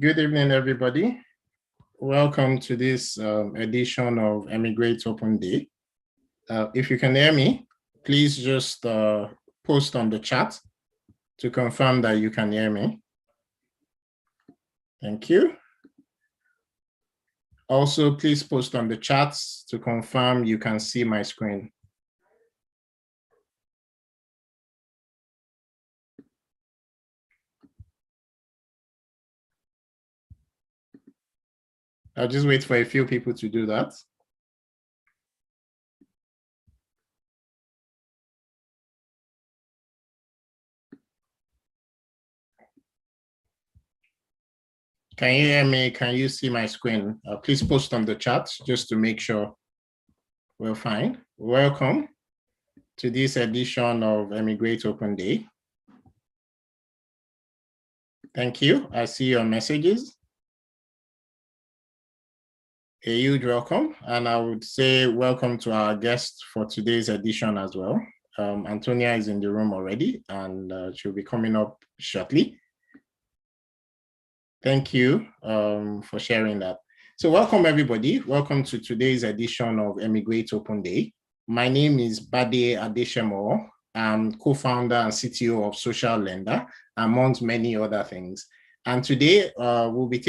Good evening, everybody. Welcome to this edition of Emigrate Open Day. If you can hear me, please just post on the chat to confirm that you can hear me. Thank you. Also, please post on the chat to confirm you can see my screen. I'll just wait for a few people to do that. Can you hear me? Can you see my screen? Please post on the chat just to make sure we're fine. Welcome to this edition of Emigrate Open Day. Thank you. I see your messages. A huge welcome, and I would say welcome to our guest for today's edition as well. Antonia is in the room already, and she'll be coming up shortly. Thank you for sharing that. So welcome, everybody. Welcome to today's edition of Emigrate Open Day. My name is Bade Adeshemo. I'm co-founder and CTO of Social Lender, amongst many other things. And today we'll be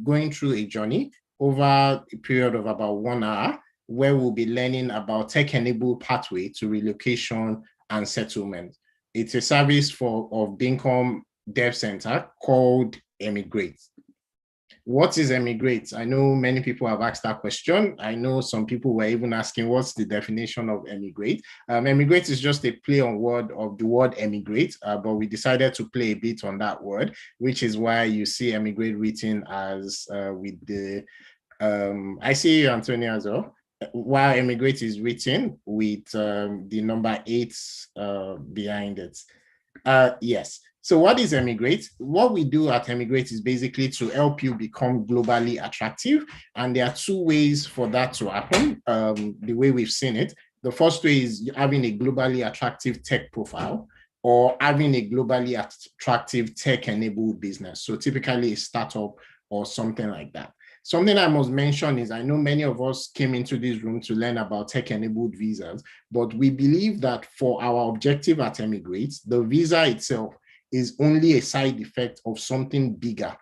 going through a journey over a period of about 1 hour, where we'll be learning about tech-enabled pathway to relocation and settlement. It's a service of Bincom Dev Center called Emigrate. What is Emigrate? I know many people have asked that question. I know some people were even asking, what's the definition of emigrate? Emigrate is just a play on word of the word emigrate, but we decided to play a bit on that word, which is why you see emigrate written as with the, I see you, Antonia, as well. While emigrate is written with the number 8 behind it. Yes. So what is Emigrate? What we do at Emigrate is basically to help you become globally attractive. And there are 2 ways for that to happen, the way we've seen it. The first way is having a globally attractive tech profile or having a globally attractive tech-enabled business. So typically a startup or something like that. Something I must mention is I know many of us came into this room to learn about tech-enabled visas, but we believe that for our objective at Emigrate, the visa itself is only a side effect of something bigger.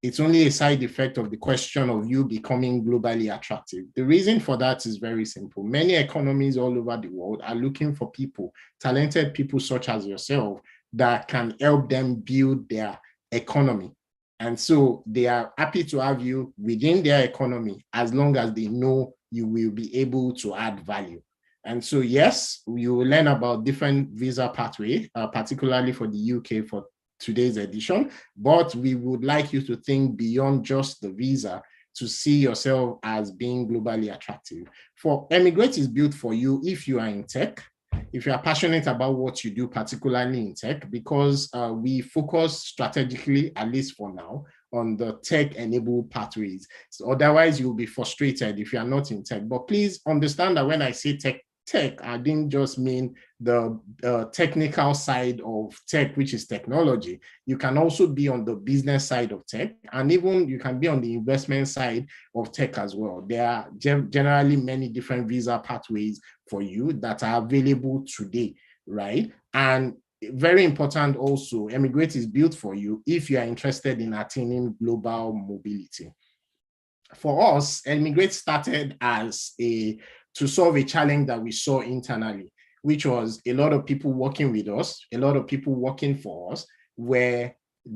It's only a side effect of the question of you becoming globally attractive. The reason for that is very simple. Many economies all over the world are looking for people, talented people such as yourself, that can help them build their economy. And so they are happy to have you within their economy as long as they know you will be able to add value. And so, yes, you will learn about different visa pathway, particularly for the UK for today's edition, but we would like you to think beyond just the visa to see yourself as being globally attractive. For Emigrate is built for you if you are in tech, if you are passionate about what you do, particularly in tech, because we focus strategically, at least for now, on the tech-enabled pathways. So otherwise, you'll be frustrated if you are not in tech. But please understand that when I say tech, I didn't just mean the technical side of tech, which is technology. You can also be on the business side of tech, and even you can be on the investment side of tech as well. There are generally many different visa pathways for you that are available today, right? And very important also, Emigrate is built for you if you are interested in attaining global mobility. For us, Emigrate started as to solve a challenge that we saw internally, which was a lot of people working with us, a lot of people working for us,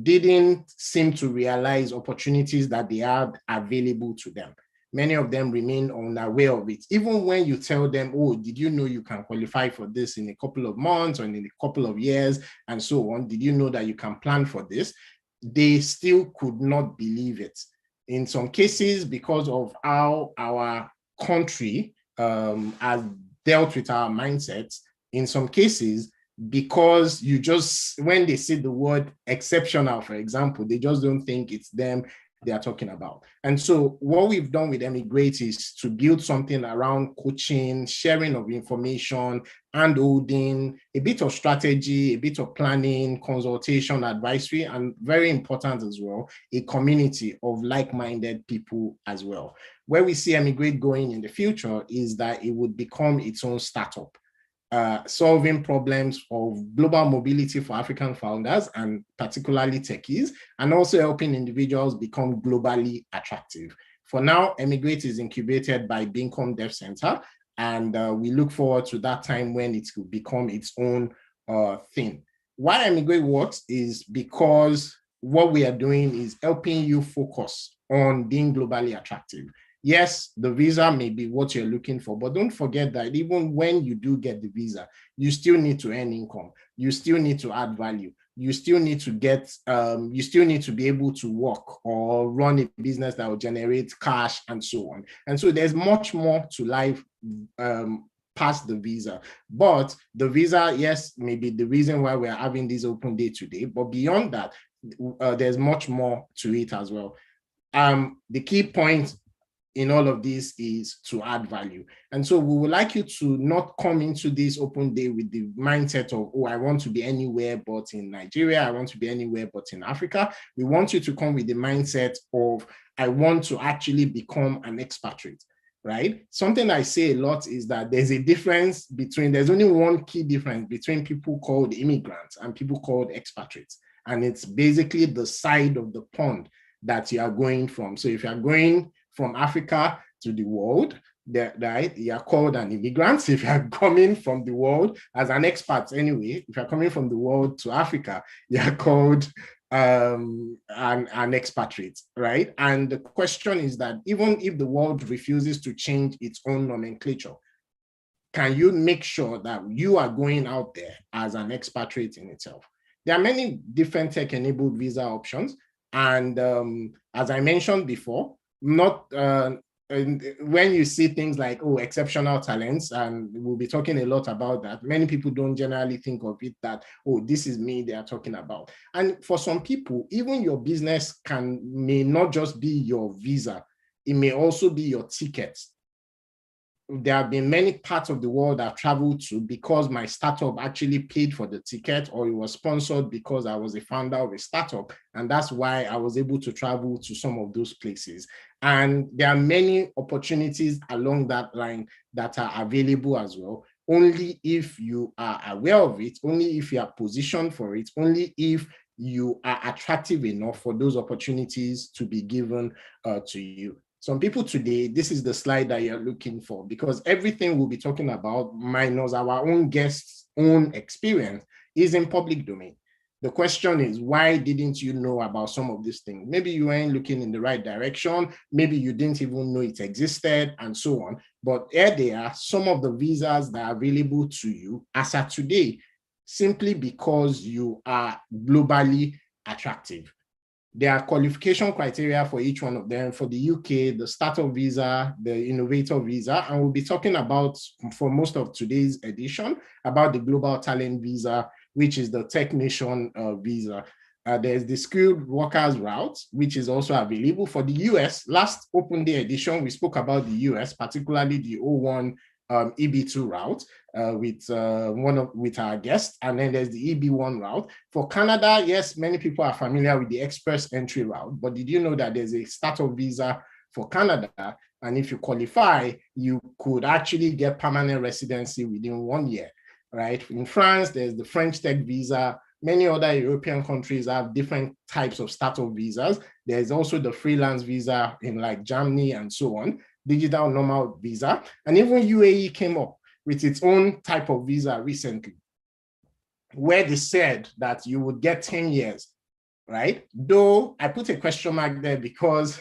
didn't seem to realize opportunities that they had available to them. Many of them remain unaware of it. Even when you tell them, oh, did you know you can qualify for this in a couple of months or in a couple of years and so on? Did you know that you can plan for this? They still could not believe it. In some cases, because of how our country has dealt with our mindsets, in some cases, because when they see the word exceptional, for example, they just don't think it's them they are talking about. And so what we've done with Emigrate is to build something around coaching, sharing of information, hand holding, a bit of strategy, a bit of planning, consultation, advisory, and very important as well, a community of like-minded people as well. Where we see Emigrate going in the future is that it would become its own startup. Solving problems of global mobility for African founders and particularly techies, and also helping individuals become globally attractive. For now, Emigrate is incubated by Bincom Dev Center, and we look forward to that time when it will become its own thing. Why Emigrate works is because what we are doing is helping you focus on being globally attractive. Yes, the visa may be what you're looking for, but don't forget that even when you do get the visa, you still need to earn income. You still need to add value. You still need to you still need to be able to work or run a business that will generate cash and so on. And so there's much more to life past the visa. But the visa, yes, may be the reason why we're having this open day today. But beyond that, there's much more to it as well. The key point in all of this is to add value. And so we would like you to not come into this open day with the mindset of, oh, I want to be anywhere but in Nigeria, I want to be anywhere but in Africa. We want you to come with the mindset of, I want to actually become an expatriate, right? Something I say a lot is that there's a difference between, there's only one key difference between people called immigrants and people called expatriates. And it's basically the side of the pond that you are going from. So if you're going from Africa to the world, right, you are called an immigrant. If you are coming from the world as an expat anyway, if you're coming from the world to Africa, you are called an expatriate, right? And the question is that even if the world refuses to change its own nomenclature, can you make sure that you are going out there as an expatriate in itself? There are many different tech-enabled visa options. And as I mentioned before, not when you see things like, oh, exceptional talents, and we'll be talking a lot about that, many people don't generally think of it that, oh, this is me they are talking about. And for some people, even your business may not just be your visa, it may also be your ticket. There have been many parts of the world I've traveled to because my startup actually paid for the ticket, or it was sponsored because I was a founder of a startup. And that's why I was able to travel to some of those places. And there are many opportunities along that line that are available as well. Only if you are aware of it, only if you are positioned for it, only if you are attractive enough for those opportunities to be given to you. Some people today, this is the slide that you're looking for, because everything we'll be talking about, minus our own guests' own experience, is in public domain. The question is, why didn't you know about some of these things? Maybe you weren't looking in the right direction. Maybe you didn't even know it existed, and so on. But here they are, some of the visas that are available to you as of today, simply because you are globally attractive. There are qualification criteria for each one of them. For the UK, the startup visa, the innovator visa, and we'll be talking about, for most of today's edition, about the global talent visa, which is the Tech Nation visa. There's the skilled workers route, which is also available for the US. Last open day edition, we spoke about the US, particularly the O1 EB2 route with our guest, and then there's the EB1 route. For Canada, yes, many people are familiar with the express entry route, but did you know that there's a startup visa for Canada? And if you qualify, you could actually get permanent residency within 1 year, right? In France, there's the French Tech visa. Many other European countries have different types of startup visas. There's also the freelance visa in like Germany and so on, digital normal visa, and even UAE came up with its own type of visa recently, where they said that you would get 10 years, right? Though I put a question mark there because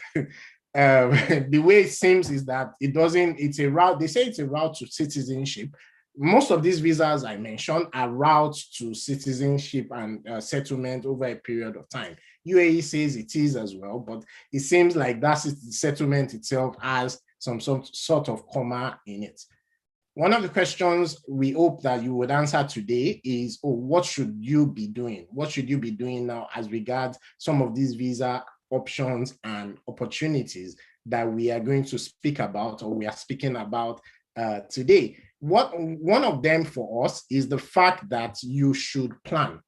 the way it seems is that it's a route, they say it's a route to citizenship. Most of these visas I mentioned are routes to citizenship and settlement over a period of time. UAE says it is as well, but it seems like that settlement itself has some sort of comma in it. One of the questions we hope that you would answer today is, oh, what should you be doing? What should you be doing now as regards some of these visa options and opportunities that we are going to speak about, or we are speaking about today. One of them for us is the fact that you should plan,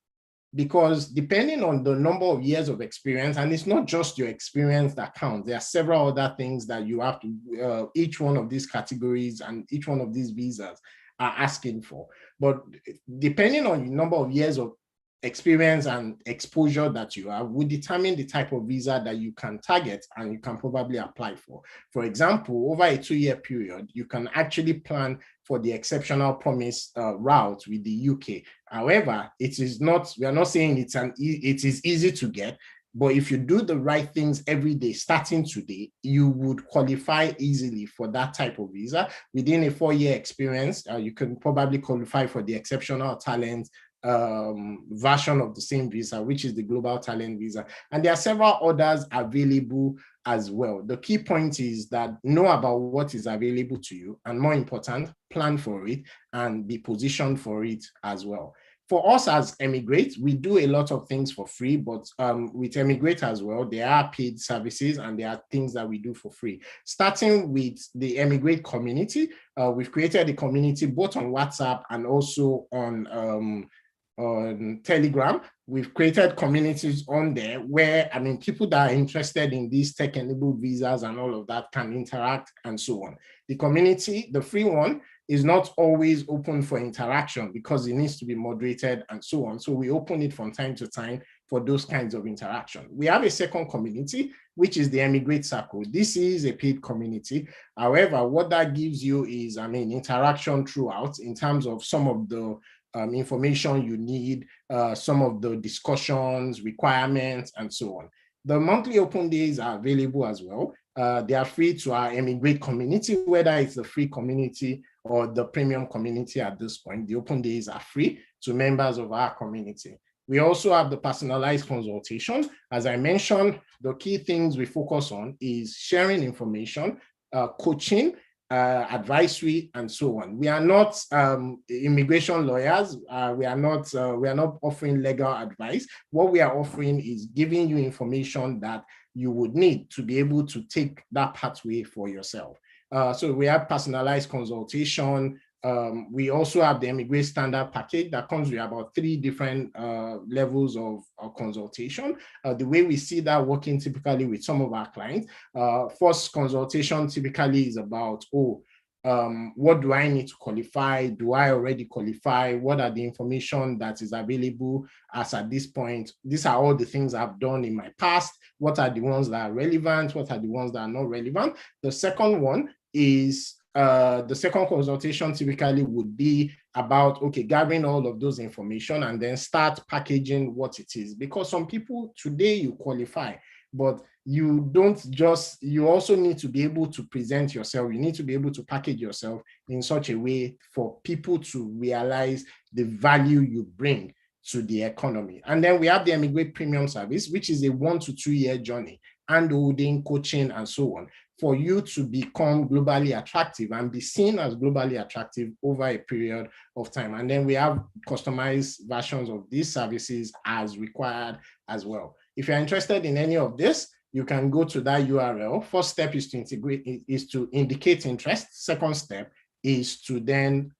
because depending on the number of years of experience, and it's not just your experience that counts, there are several other things that you have to, each one of these categories and each one of these visas are asking for. But depending on the number of years of experience and exposure that you have will determine the type of visa that you can target and you can probably apply for. For example, over a 2-year period, you can actually plan for the exceptional promise route with the UK. However, it is not, we are not saying it is easy to get, but if you do the right things every day, starting today, you would qualify easily for that type of visa. Within a 4-year experience, you can probably qualify for the exceptional talent version of the same visa, which is the global talent visa. And there are several others available as well. The key point is that know about what is available to you, and more important, plan for it and be positioned for it as well. For us as Emigrate, we do a lot of things for free, but with Emigrate as well, there are paid services and there are things that we do for free. Starting with the Emigrate community, we've created a community both on WhatsApp and also on Telegram. We've created communities on there where, I mean, people that are interested in these tech-enabled visas and all of that can interact and so on. The community, the free one, is not always open for interaction because it needs to be moderated and so on. So we open it from time to time for those kinds of interaction. We have a second community, which is the Emigrate Circle. This is a paid community. However, what that gives you is, I mean, interaction throughout in terms of some of the information you need, some of the discussions, requirements, and so on. The monthly open days are available as well. They are free to our Emigrate community, whether it's the free community or the premium community at this point. The open days are free to members of our community. We also have the personalized consultation. As I mentioned, the key things we focus on is sharing information, coaching, advisory, and so on. We are not immigration lawyers. We are not offering legal advice. What we are offering is giving you information that you would need to be able to take that pathway for yourself. So we have personalized consultation. We also have the Emigrate Standard package that comes with about 3 different levels of consultation. The way we see that working typically with some of our clients, first consultation typically is about, what do I need to qualify? Do I already qualify? What are the information that is available as at this point? These are all the things I've done in my past. What are the ones that are relevant? What are the ones that are not relevant? The second one is the second consultation typically would be about, gathering all of those information and then start packaging what it is. Because some people today you qualify, but you also need to be able to present yourself. You need to be able to package yourself in such a way for people to realize the value you bring to the economy. And then we have the Emigrate Premium Service, which is a 1 to 2 year journey, and holding, coaching, and so on, for you to become globally attractive and be seen as globally attractive over a period of time. And then we have customized versions of these services as required as well. If you're interested in any of this, you can go to that URL. First step is to indicate interest. Second step is to then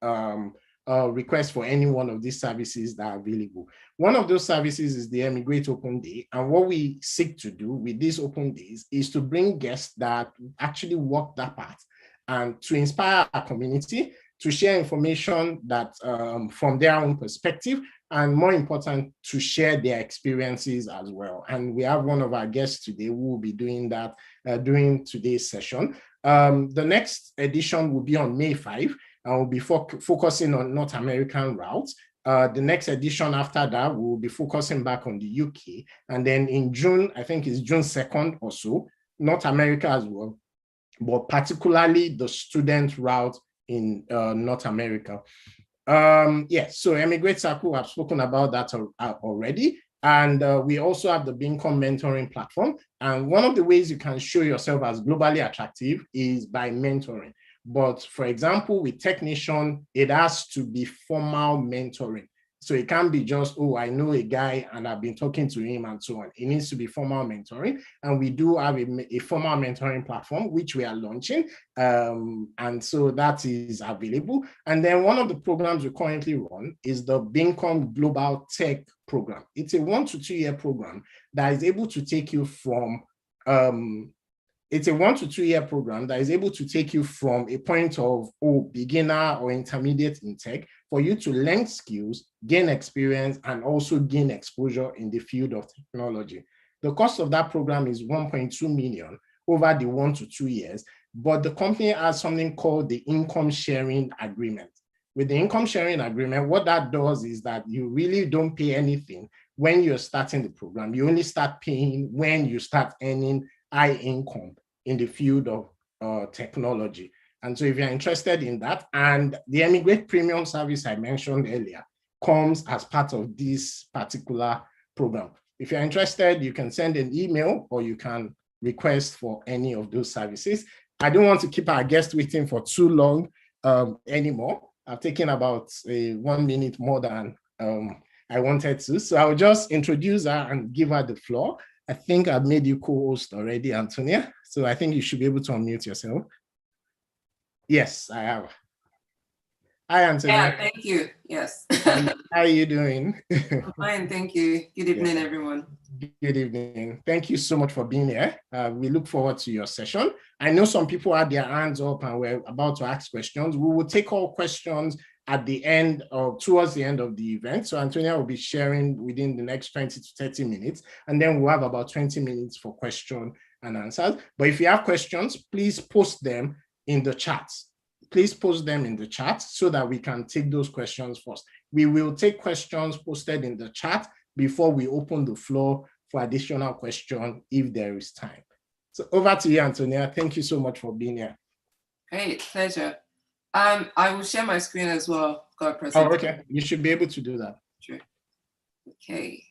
request for any one of these services that are available. One of those services is the Emigrate Open Day. And what we seek to do with these open days is to bring guests that actually walk that path and to inspire our community to share information that from their own perspective, and more important, to share their experiences as well. And we have one of our guests today who will be doing that during today's session. The next edition will be on May 5, and we'll be focusing on North American routes. The next edition after that, we'll be focusing back on the UK. And then in June, I think it's June 2nd or so, North America as well, but particularly the student route in North America. So Emigrate Circle, I've spoken about that already. And we also have the Beacon mentoring platform. And one of the ways you can show yourself as globally attractive is by mentoring. But for example, with Technician, it has to be formal mentoring. So it can't be just, oh, I know a guy and I've been talking to him and so on. It needs to be formal mentoring. And we do have a formal mentoring platform, which we are launching. And so that is available. And then one of the programs we currently run is the Bincom Global Tech Program. It's a 1 to 2 year program that is able to take you from it's a 1 to 2 year program that is able to take you from a point of beginner or intermediate in tech for you to learn skills, gain experience, and also gain exposure in the field of technology. The cost of that program is 1.2 million over the 1 to 2 years, but the company has something called the income sharing agreement. With the income sharing agreement, what that does is that you really don't pay anything when you're starting the program. You only start paying when you start earning high income in the field of technology. And so if you're interested in that, and the Emigrate Premium service I mentioned earlier comes as part of this particular program. If you're interested, you can send an email or you can request for any of those services. I don't want to keep our guest waiting for too long anymore. I've taken about 1 minute more than I wanted to. So I'll just introduce her and give her the floor. I think I've made you co-host already, Antonia. So I think you should be able to unmute yourself. Yes, I have. Hi, Antonia. Yeah, thank you. Yes. How are you doing? I'm fine, thank you. Good evening, everyone. Good evening. Thank you so much for being here. We look forward to your session. I know some people had their hands up and we're about to ask questions. We will take all questions at the end or towards the end of the event. So Antonia will be sharing within the next 20 to 30 minutes, and then we'll have about 20 minutes for question and answers. But if you have questions, please post them in the chat. Please post them in the chat so that we can take those questions first. We will take questions posted in the chat before we open the floor for additional questions if there is time. So over to you, Antonia. Thank you so much for being here. Great, pleasure. I will share my screen as well. Oh, okay. You should be able to do that. Sure. Okay.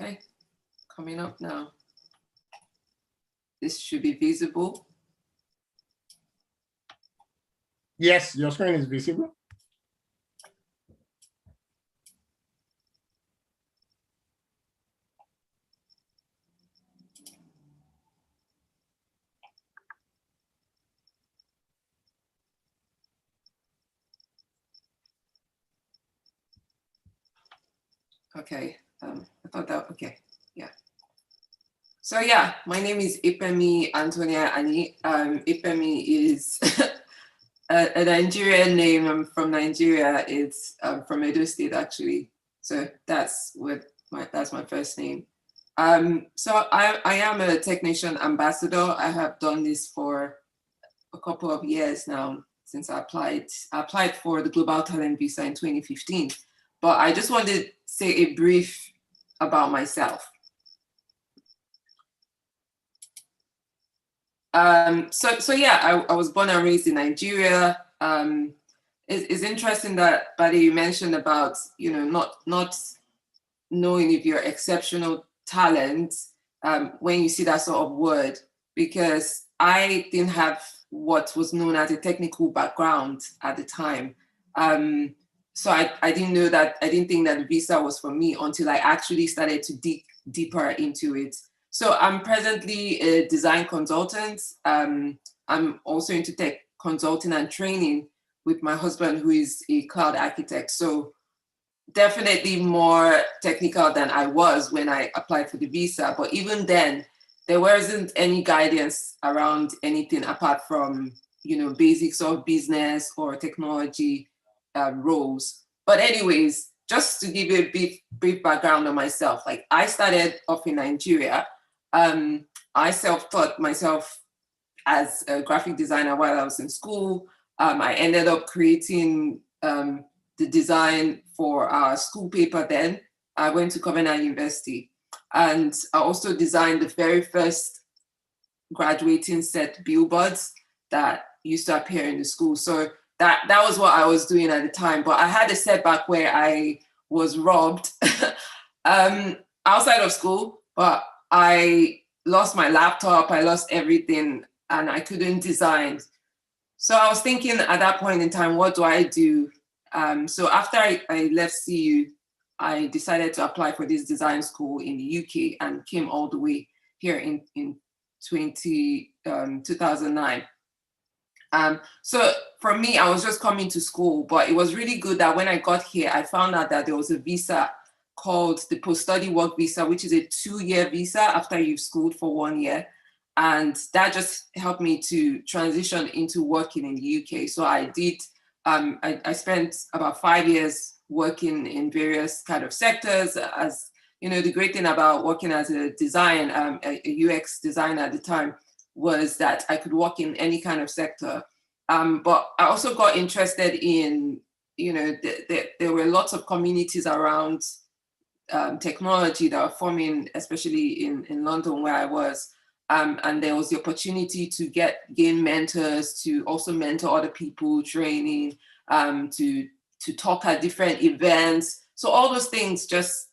Okay, coming up now. This should be visible. Yes, your screen is visible. Okay, I thought that, okay, yeah. So yeah, my name is Ipemi Antonia Ani. Ipemi is a Nigerian name. I'm from Nigeria. It's from Edo State, actually. So that's my first name. So I am a technician ambassador. I have done this for a couple of years now since I applied for the Global Talent Visa in 2015. But I just wanted to say a brief about myself. So yeah, I was born and raised in Nigeria. It's interesting that, Buddy, you mentioned about, you know, not knowing if you're exceptional talent when you see that sort of word, because I didn't have what was known as a technical background at the time. So I didn't know that, I didn't think that the visa was for me until I actually started to dig deeper into it. So I'm presently a design consultant. I'm also into tech consulting and training with my husband, who is a cloud architect. So definitely more technical than I was when I applied for the visa. But even then, there wasn't any guidance around anything apart from, you know, basics of business or technology roles. But anyways, just to give you a brief background on myself, like I started off in Nigeria. I self-taught myself as a graphic designer while I was in school. I ended up creating the design for our school paper then. I went to Covenant University, and I also designed the very first graduating set billboards that used to appear in the school. So that was what I was doing at the time. But I had a setback where I was robbed outside of school, but I lost my laptop, I lost everything and I couldn't design. So I was thinking at that point in time, what do I do? So after I left CU, I decided to apply for this design school in the UK and came all the way here in 2009. So for me, I was just coming to school, but it was really good that when I got here, I found out that there was a visa called the post-study work visa, which is a 2-year visa after you've schooled for 1 year. And that just helped me to transition into working in the UK. So I did, I spent about 5 years working in various kind of sectors. As you know, the great thing about working as a UX designer at the time was that I could work in any kind of sector. But I also got interested in, you know, there were lots of communities around technology that were forming, especially in London where I was. And there was the opportunity to gain mentors, to also mentor other people, training, to talk at different events. So all those things just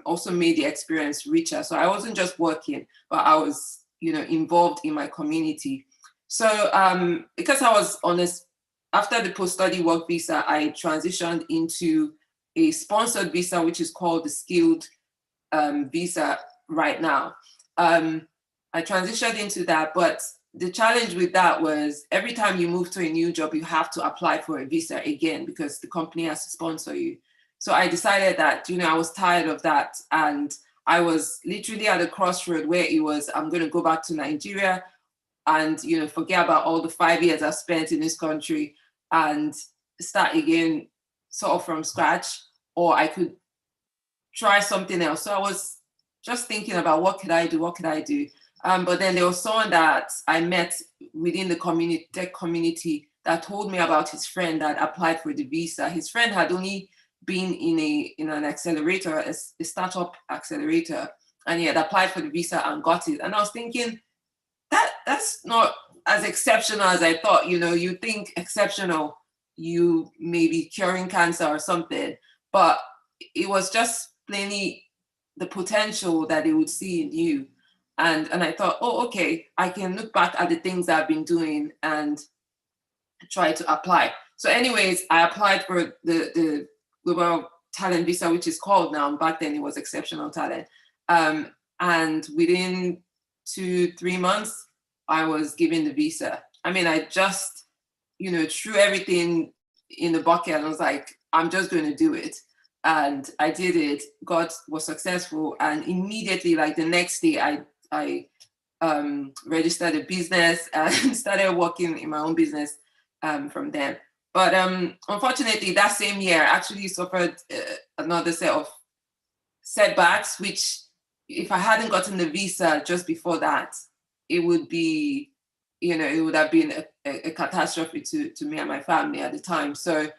also made the experience richer. So I wasn't just working, but I was, you know, involved in my community. So because I was on this, after the post-study work visa, I transitioned into a sponsored visa, which is called the skilled visa right now. I transitioned into that, but the challenge with that was every time you move to a new job, you have to apply for a visa again because the company has to sponsor you. So I decided that, you know, I was tired of that. And I was literally at a crossroad where it was, I'm going to go back to Nigeria and, you know, forget about all the 5 years I've spent in this country and start again sort of from scratch, or I could try something else. So I was just thinking about what could I do? But then there was someone that I met within the tech community that told me about his friend that applied for the visa. His friend had only been in an accelerator, a startup accelerator, and he had applied for the visa and got it. And I was thinking, that's not as exceptional as I thought. You know, you think exceptional, you may be curing cancer or something, but it was just plainly the potential that they would see in you. And I thought, oh, okay, I can look back at the things I've been doing and try to apply. So anyways, I applied for the Global Talent Visa, which is called now. Back then it was Exceptional Talent. And within 2-3 months, I was given the visa. I mean, I just, you know, threw everything in the bucket and I was like, I'm just going to do it. And I did it. God was successful. And immediately, like the next day, I registered a business and started working in my own business from then. But unfortunately, that same year, I actually suffered another set of setbacks, which if I hadn't gotten the visa just before that, it would be, you know, it would have been a catastrophe to me and my family at the time. So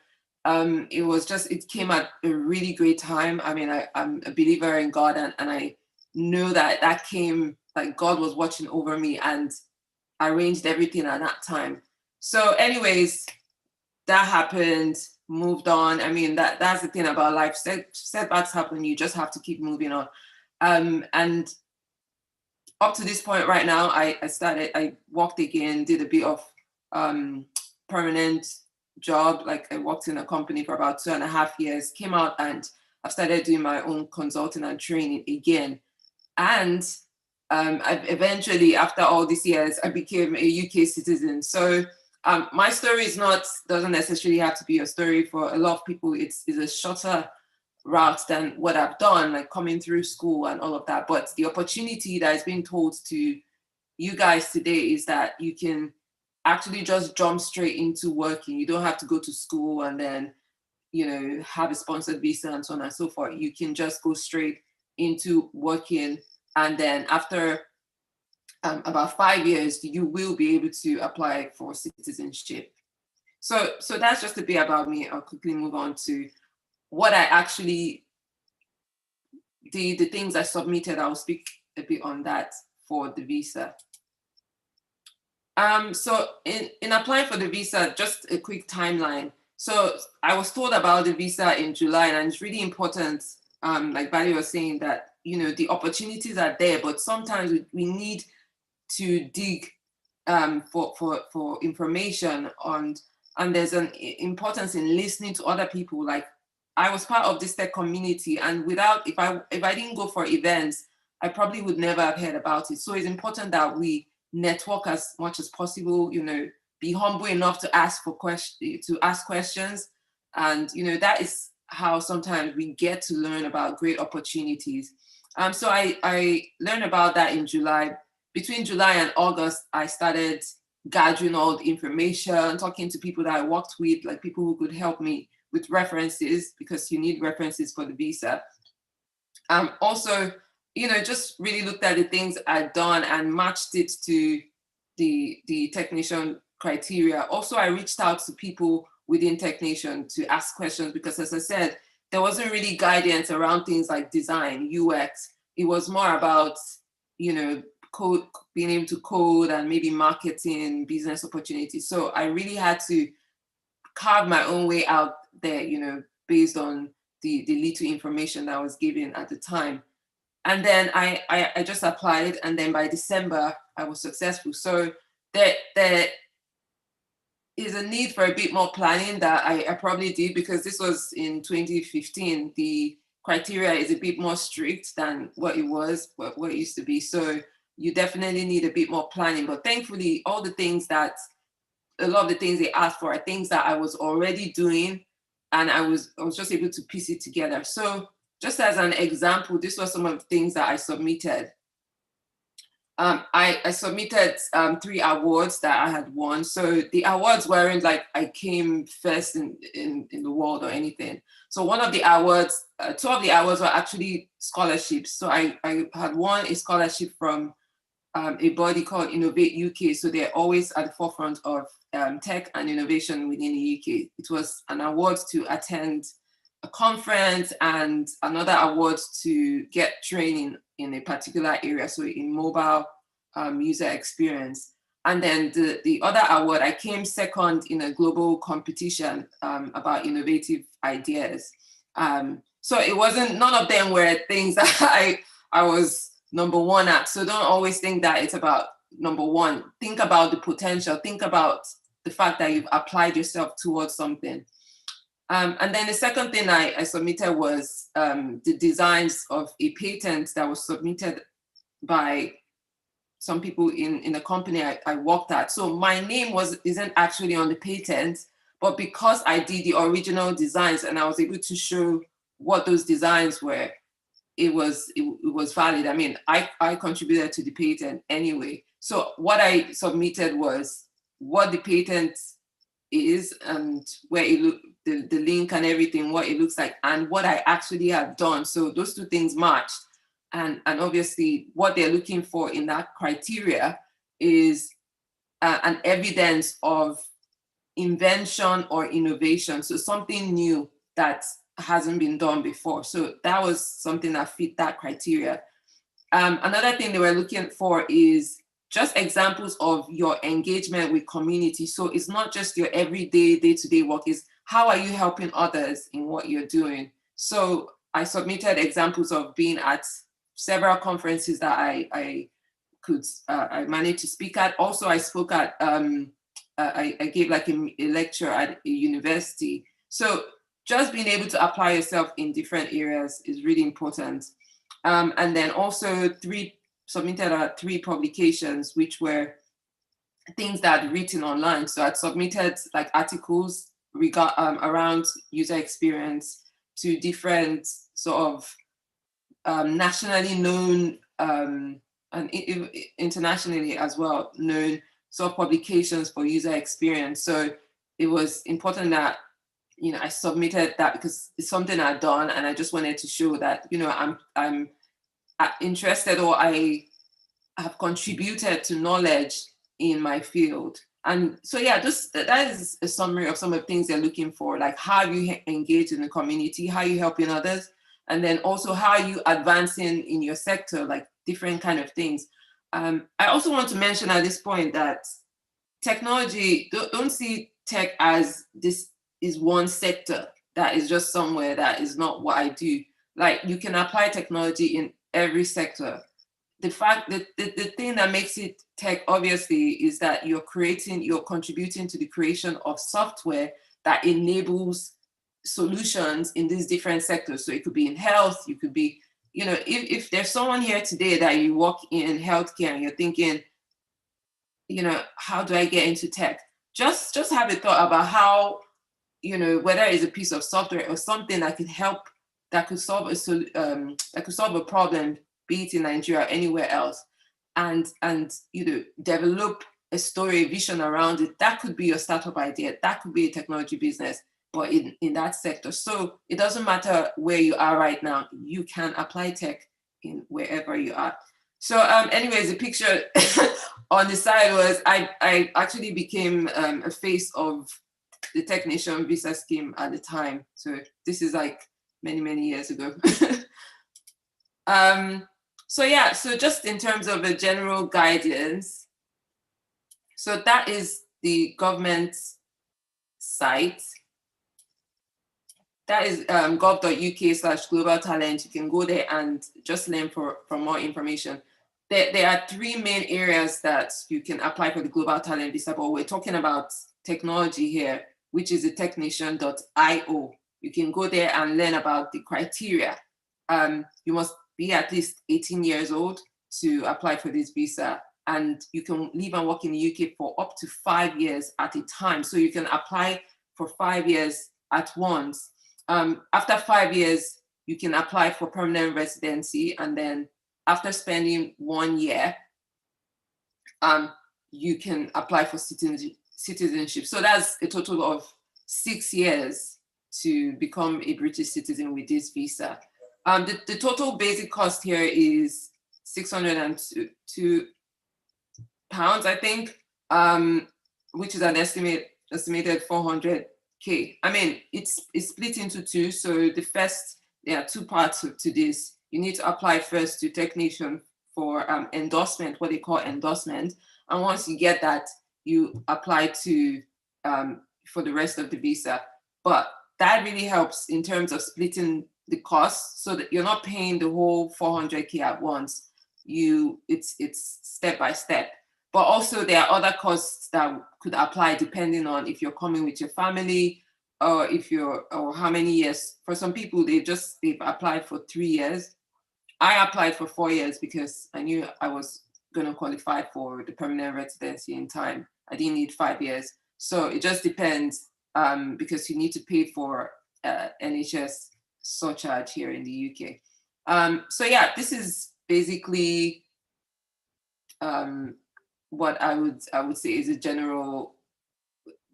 it was just, it came at a really great time. I mean, I'm a believer in God, and I know that came, like God was watching over me and arranged everything at that time. So anyways, that happened, moved on. I mean, that's the thing about life. Setbacks happen, you just have to keep moving on. And up to this point right now, I worked again, did a bit of permanent job. Like I worked in a company for about 2.5 years, came out and I've started doing my own consulting and training again. And eventually, after all these years, I became a UK citizen. So my story doesn't necessarily have to be a story. For a lot of people, it's a shorter route than what I've done, like coming through school and all of that. But the opportunity that is being told to you guys today is that you can actually just jump straight into working. You don't have to go to school and then, you know, have a sponsored visa and so on and so forth. You can just go straight into working. And then after about 5 years, you will be able to apply for citizenship. So that's just a bit about me. I'll quickly move on to what I actually, the things I submitted. I'll speak a bit on that for the visa. So in applying for the visa, just a quick timeline. So I was told about the visa in July, and it's really important, like Barry was saying, that, you know, the opportunities are there, but sometimes we need to dig for information on, and there's an importance in listening to other people. Like I was part of this tech community, and if I didn't go for events, I probably would never have heard about it. So it's important that we network as much as possible, be humble enough to ask questions. And, that is how sometimes we get to learn about great opportunities. So I learned about that in July. Between July and August, I started gathering all the information, talking to people that I worked with, like people who could help me with references, because you need references for the visa. Also, just really looked at the things I'd done and matched it to the technician criteria. Also, I reached out to people within technician to ask questions, because as I said, there wasn't really guidance around things like design, UX. It was more about, code, being able to code, and maybe marketing, business opportunities. So I really had to carve my own way out there, based on the little information that I was given at the time. And then I just applied, and then by December, I was successful. So there is a need for a bit more planning that I probably did, because this was in 2015. The criteria is a bit more strict than what it used to be. So you definitely need a bit more planning. But thankfully, a lot of the things they asked for are things that I was already doing, and I was just able to piece it together. So just as an example, this was some of the things that I submitted. I submitted 3 awards that I had won. So the awards weren't like I came first in the world or anything. So one of the awards, 2 of the awards were actually scholarships. So I had won a scholarship from a body called Innovate UK. So they're always at the forefront of tech and innovation within the UK. It was an award to attend a conference, and another award to get training in a particular area, so in mobile user experience. And then the other award, I came second in a global competition about innovative ideas. So it wasn't, none of them were things that I was number one at. So don't always think that it's about number one. Think about the potential. Think about the fact that you've applied yourself towards something. And then the second thing I submitted was the designs of a patent that was submitted by some people in the company I worked at. So my name isn't actually on the patent, but because I did the original designs and I was able to show what those designs were, it was valid. I mean, I contributed to the patent anyway. So what I submitted was what the patent is, and where the link and everything, what it looks like, and what I actually have done. So those 2 things matched. And obviously what they're looking for in that criteria is an evidence of invention or innovation. So something new that hasn't been done before. So that was something that fit that criteria. Another thing they were looking for is just examples of your engagement with community. So it's not just your everyday, day-to-day work, is how are you helping others in what you're doing? So I submitted examples of being at several conferences that I managed to speak at. Also, I spoke at, I gave like a lecture at a university. So just being able to apply yourself in different areas is really important. And then also submitted 3 publications, which were things that I'd written online. So I'd submitted like articles around user experience to different sort of nationally known and internationally as well known sort of publications for user experience. So it was important that I submitted that because it's something I've done, and I just wanted to show that I'm interested, or I have contributed to knowledge in my field. And so yeah, that is a summary of some of the things they're looking for, like how you engage in the community, how you helping others, and then also how you advancing in your sector, like different kind of things. I also want to mention at this point that technology, don't see tech as this is one sector that is just somewhere that is not what I do. Like you can apply technology in every sector. the fact that the thing that makes it tech, obviously, is that you're contributing to the creation of software that enables solutions in these different sectors. So it could be in health, you could be, if there's someone here today that you work in healthcare and you're thinking, how do I get into tech? Just have a thought about how, whether it's a piece of software or something that could help, that could solve a problem, be it in Nigeria or anywhere else, and develop a story, a vision around it. That could be your startup idea. That could be a technology business, but in that sector. So it doesn't matter where you are right now. You can apply tech in wherever you are. So anyways, the picture on the side was I actually became a face of the technician visa scheme at the time. So this is like many years ago. So just in terms of a general guidance, so that is the government site. That is gov.uk/global talent. You can go there and just learn for more information. There are three main areas that you can apply for the global talent visa, but we're talking about technology here, which is the technician.io. You can go there and learn about the criteria. You must be at least 18 years old to apply for this visa. And you can live and work in the UK for up to 5 years at a time. So you can apply for 5 years at once. After 5 years, you can apply for permanent residency. And then after spending 1 year, you can apply for citizenship. So that's a total of 6 years to become a British citizen with this visa. The total basic cost here is £602, I think, which is an estimated 400K. I mean, it's split into two. So there are two parts to this. You need to apply first to technician for endorsement, what they call endorsement. And once you get that, you apply to for the rest of the visa. But that really helps in terms of splitting the costs so that you're not paying the whole 400K at once. It's step by step. But also there are other costs that could apply depending on if you're coming with your family or or how many years. For some people, they've applied for 3 years. I applied for 4 years because I knew I was going to qualify for the permanent residency in time. I didn't need 5 years. So it just depends because you need to pay for NHS surcharge here in the UK. So yeah, this is basically what I would say is a general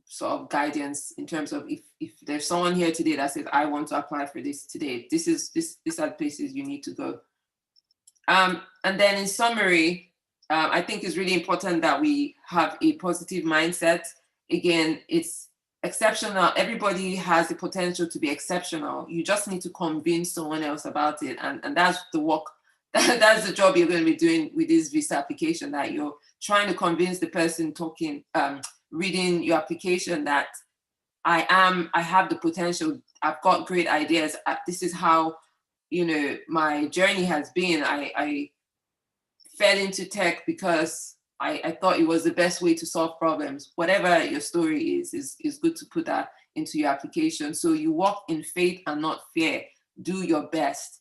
sort of guidance in terms of if there's someone here today that says, I want to apply for this today, these are the places you need to go. And then in summary, I think it's really important that we have a positive mindset. Again, it's exceptional. Everybody has the potential to be exceptional. You just need to convince someone else about it. And that's the work, that's the job you're going to be doing with this visa application, that you're trying to convince the person reading your application that I have the potential. I've got great ideas. This is how, my journey has been. I fell into tech because I thought it was the best way to solve problems. Whatever your story is good to put that into your application. So you walk in faith and not fear. Do your best.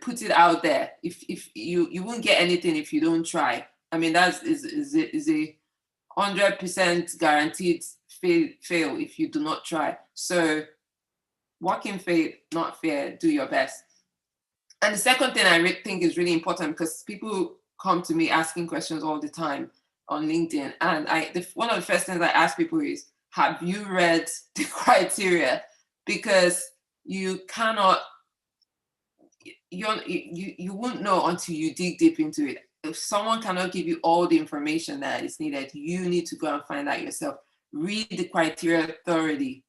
Put it out there. If you won't get anything if you don't try. I mean, that is a 100% guaranteed fail if you do not try. So walk in faith, not fear. Do your best. And the second thing I think is really important, because people come to me asking questions all the time on LinkedIn. And one of the first things I ask people is, have you read the criteria? Because you cannot, you won't know until you dig deep into it. If someone cannot give you all the information that is needed, you need to go and find out yourself. Read the criteria thoroughly.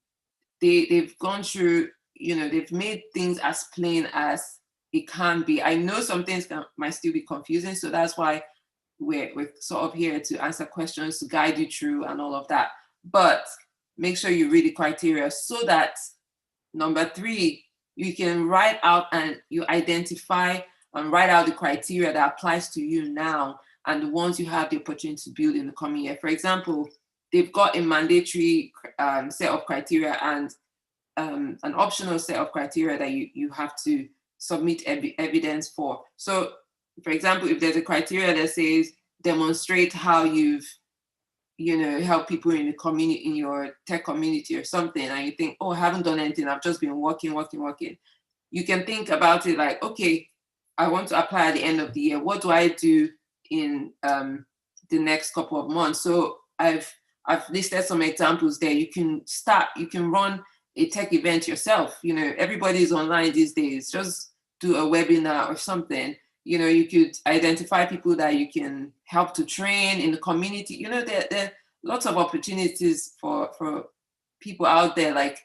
They've gone through, they've made things as plain as it can be. I know some things might still be confusing, so that's why we're sort of here to answer questions, to guide you through and all of that. But make sure you read the criteria so that, number 3, you can write out and you identify and write out the criteria that applies to you now and the ones you have the opportunity to build in the coming year. For example, they've got a mandatory set of criteria and an optional set of criteria that you have to submit evidence for. So, for example, if there's a criteria that says demonstrate how you've help people in the community, in your tech community or something, and you think, oh, I haven't done anything, I've just been working. You can think about it like, okay, I want to apply at the end of the year. What do I do in the next couple of months? So I've listed some examples there. You can run a tech event yourself. Everybody is online these days. Just do a webinar or something. You could identify people that you can help to train in the community. There are lots of opportunities for people out there, like,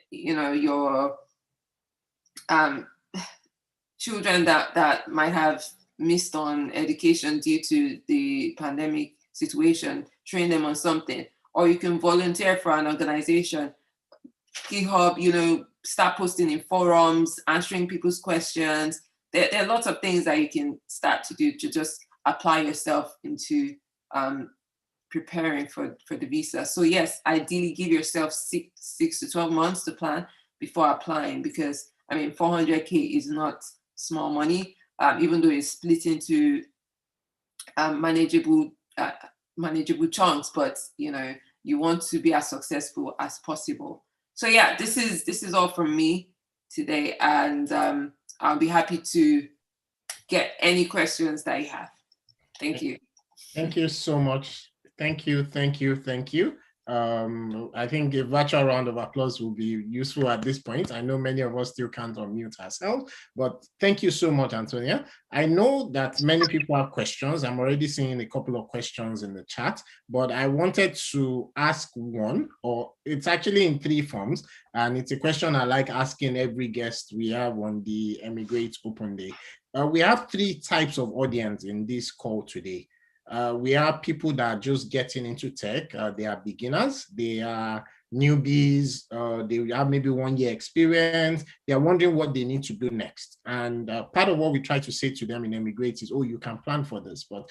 your children that might have missed on education due to the pandemic situation, train them on something. Or you can volunteer for an organization, GitHub, start posting in forums, answering people's questions. There are lots of things that you can start to do to just apply yourself into preparing for the visa. So yes, ideally give yourself 6 to 12 months to plan before applying, because 400K is not small money, even though it's split into manageable chunks, but you want to be as successful as possible. So yeah, this is all from me today, and I'll be happy to get any questions that you have. Thank you. Thank you so much. Thank you. I think a virtual round of applause will be useful at this point. I know many of us still can't unmute ourselves, but thank you so much, Antonia. I know that many people have questions. I'm already seeing a couple of questions in the chat, but I wanted to ask one, or it's actually in 3 forms, and it's a question I like asking every guest we have on the Emigrate Open Day. We have 3 types of audience in this call today. We have people that are just getting into tech. They are beginners, they are newbies, they have maybe 1 year experience. They are wondering what they need to do next. And part of what we try to say to them in Emigrate is, oh, you can plan for this, but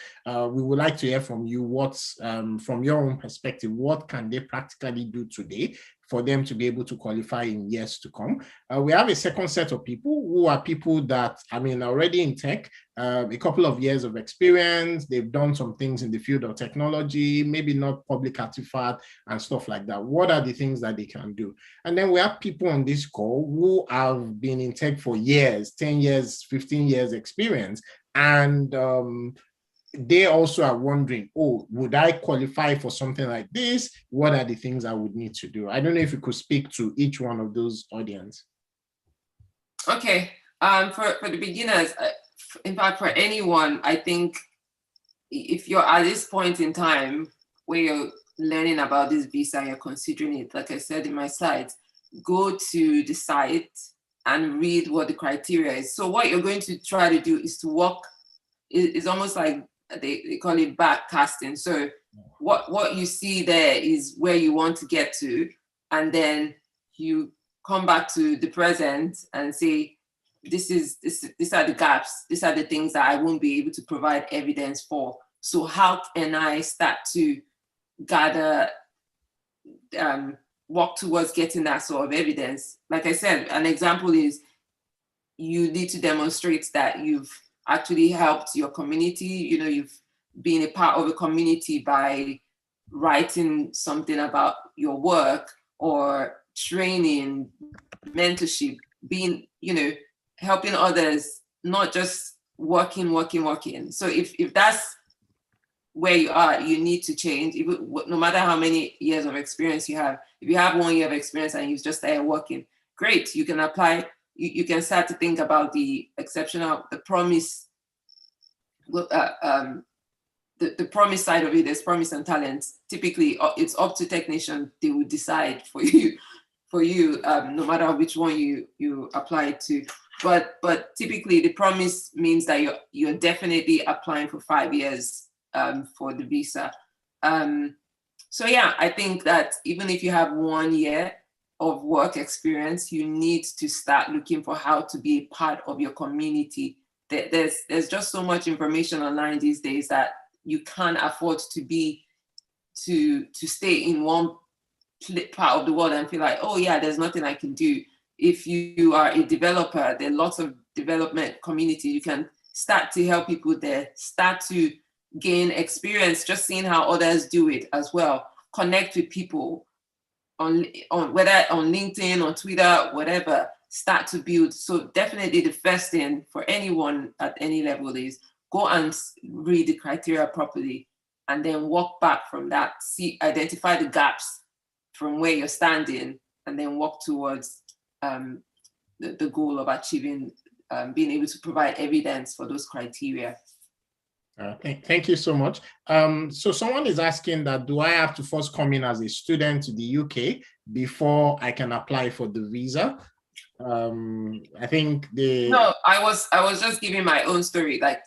we would like to hear from you what's, from your own perspective, what can they practically do today for them to be able to qualify in years to come. We have a second set of people who are people that, already in tech, a couple of years of experience, they've done some things in the field of technology, maybe not public artifact and stuff like that. What are the things that they can do? And then we have people on this call who have been in tech for years, 10 years, 15 years experience, and they also are wondering, oh, would I qualify for something like this? What are the things I would need to do? I don't know if you could speak to each one of those audience. Okay, for the beginners, in fact, for anyone, I think if you're at this point in time where you're learning about this visa, you're considering it, like I said in my slides, go to the site and read what the criteria is. So what you're going to try to do is to walk, it's almost like they call it backcasting. So what you see there is where you want to get to, and then you come back to the present and say, these are the gaps, these are the things that I won't be able to provide evidence for. So how can I start to gather, walk towards getting that sort of evidence? Like I said, an example is you need to demonstrate that you've actually helped your community. You've been a part of a community by writing something about your work or training, mentorship, being, helping others, not just working. So if that's where you are, you need to change. No matter how many years of experience you have, if you have 1 year of experience and you've just started working, great, you can apply. You can start to think about the exceptional, the promise, the promise side of it. There's promise and talent. Typically, it's up to technician. They will decide for you, no matter which one you apply it to. But typically, the promise means that you're definitely applying for 5 years for the visa. So yeah, I think that even if you have 1 year of work experience, you need to start looking for how to be a part of your community there's just so much information online these days that you can't afford to stay in one part of the world and feel like, oh yeah, there's nothing I can do. If you are a developer, there are lots of development community. You can start to help people there, start to gain experience, just seeing how others do it as well. Connect with people on whether on LinkedIn, on Twitter, whatever, start to build. So definitely the first thing for anyone at any level is go and read the criteria properly and then walk back from that, identify the gaps from where you're standing and then walk towards the goal of achieving, being able to provide evidence for those criteria. Thank you so much. So someone is asking that, do I have to first come in as a student to the UK before I can apply for the visa? I think No, I was just giving my own story. Like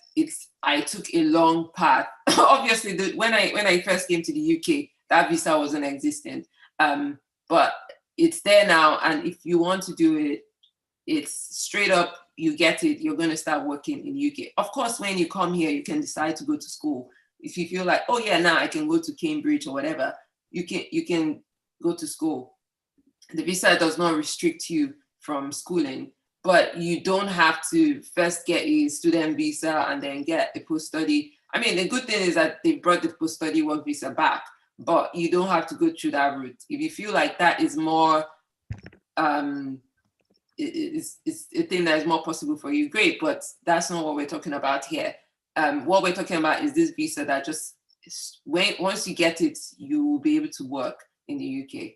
I took a long path. Obviously, when I first came to the UK, that visa wasn't existent. But it's there now, and if you want to do it, it's straight up, you get it, you're going to start working in the UK. Of course, when you come here, you can decide to go to school. If you feel like, oh yeah, now I can go to Cambridge or whatever, you can go to school. The visa does not restrict you from schooling, but you don't have to first get a student visa and then get a post-study. I mean, the good thing is that they brought the post-study work visa back, but you don't have to go through that route. If you feel like that is more, it's a thing that is more possible for you, great, but that's not what we're talking about here. What we're talking about is this visa that just, once you get it, you will be able to work in the UK.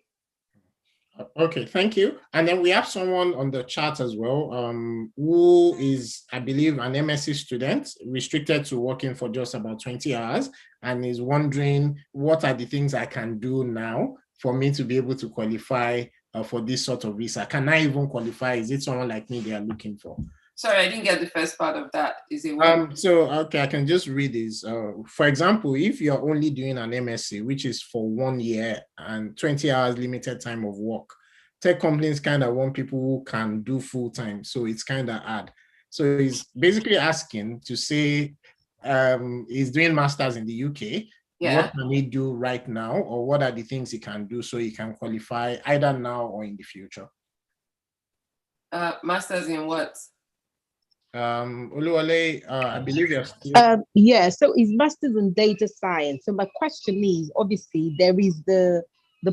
Okay, thank you. And then we have someone on the chat as well, who is, I believe, an MSc student, restricted to working for just about 20 hours, and is wondering what are the things I can do now for me to be able to qualify for this sort of visa. Can I even qualify? Is it someone like me they are looking for? Sorry, I didn't get the first part of that. Is it what? Okay, I can just read this. For example, if you're only doing an MSc, which is for 1 year and 20 hours limited time of work, tech companies kind of want people who can do full time. So it's kind of hard. So he's basically asking to say he's doing masters in the UK. Yeah. What can he do right now, or what are the things he can do so he can qualify either now or in the future? Masters in what? Oluwale, I believe you're still... yeah, so it's masters in data science. So my question is, obviously there is the